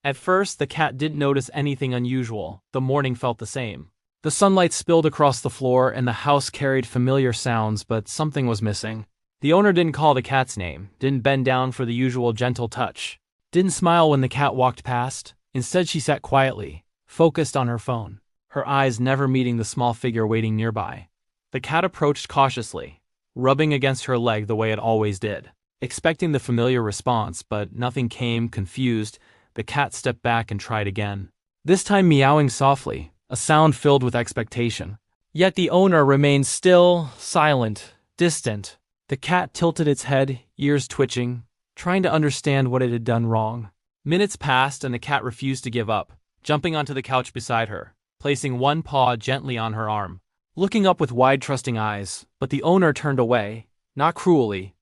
At first, the cat didn't notice anything unusual. The morning felt the same. The sunlight spilled across the floor and the house carried familiar sounds, but something was missing. The owner didn't call the cat's name, didn't bend down for the usual gentle touch, didn't smile when the cat walked past. Instead, she sat quietly, focused on her phone, her eyes never meeting the small figure waiting nearby. The cat approached cautiously, rubbing against her leg the way it always did, expecting the familiar response, but nothing came. Confused, the cat stepped back and tried again, this time meowing softly, a sound filled with expectation. Yet the owner remained still, silent, distant. The cat tilted its head, ears twitching, trying to understand what it had done wrong. Minutes passed and the cat refused to give up, jumping onto the couch beside her, placing one paw gently on her arm, looking up with wide trusting eyes. But the owner turned away, not cruelly,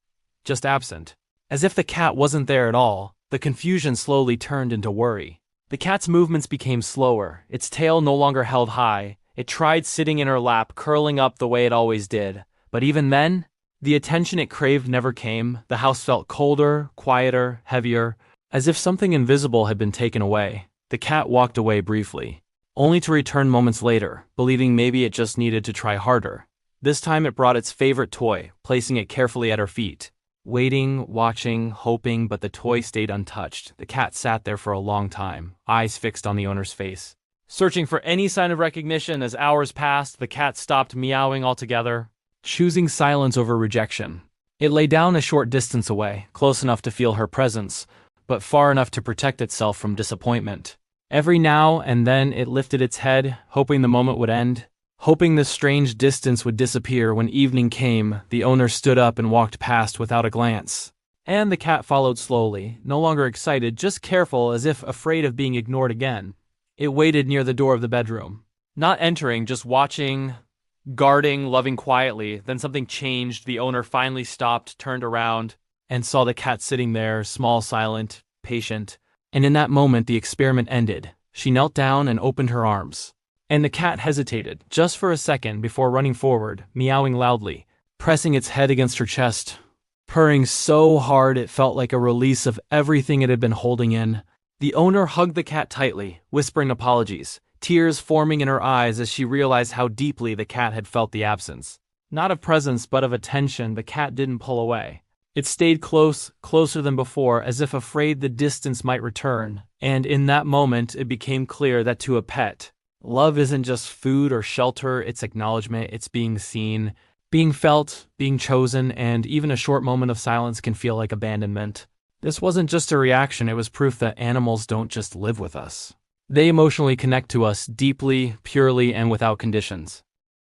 just absent. As if the cat wasn't there at all, the confusion slowly turned into worry. The cat's movements became slower, its tail no longer held high. It tried sitting in her lap, curling up the way it always did. But even then, the attention it craved never came. The house felt colder, quieter, heavier, as if something invisible had been taken away. The cat walked away briefly, only to return moments later, believing maybe it just needed to try harder. This time it brought its favorite toy, placing it carefully at her feet. Waiting, watching, hoping, but the toy stayed untouched. The cat sat there for a long time, eyes fixed on the owner's face, searching for any sign of recognition. As hours passed, the cat stopped meowing altogether, choosing silence over rejection. It lay down a short distance away, close enough to feel her presence, but far enough to protect itself from disappointment. Every now and then it lifted its head, hoping the moment would end, hoping this strange distance would disappear. When evening came, the owner stood up and walked past without a glance. And the cat followed slowly, no longer excited, just careful, as if afraid of being ignored again. It waited near the door of the bedroom, not entering, just watching, guarding, loving quietly. Then something changed. The owner finally stopped, turned around, and saw the cat sitting there, small, silent, patient. And in that moment, the experiment ended. She knelt down and opened her arms. And the cat hesitated, just for a second, before running forward, meowing loudly, pressing its head against her chest, purring so hard it felt like a release of everything it had been holding in. The owner hugged the cat tightly, whispering apologies, tears forming in her eyes as she realized how deeply the cat had felt the absence. Not of presence, but of attention. The cat didn't pull away. It stayed close, closer than before, as if afraid the distance might return. And in that moment, it became clear that to a pet, love isn't just food or shelter, it's acknowledgement, it's being seen, being felt, being chosen, and even a short moment of silence can feel like abandonment. This wasn't just a reaction, it was proof that animals don't just live with us. They emotionally connect to us deeply, purely, and without conditions.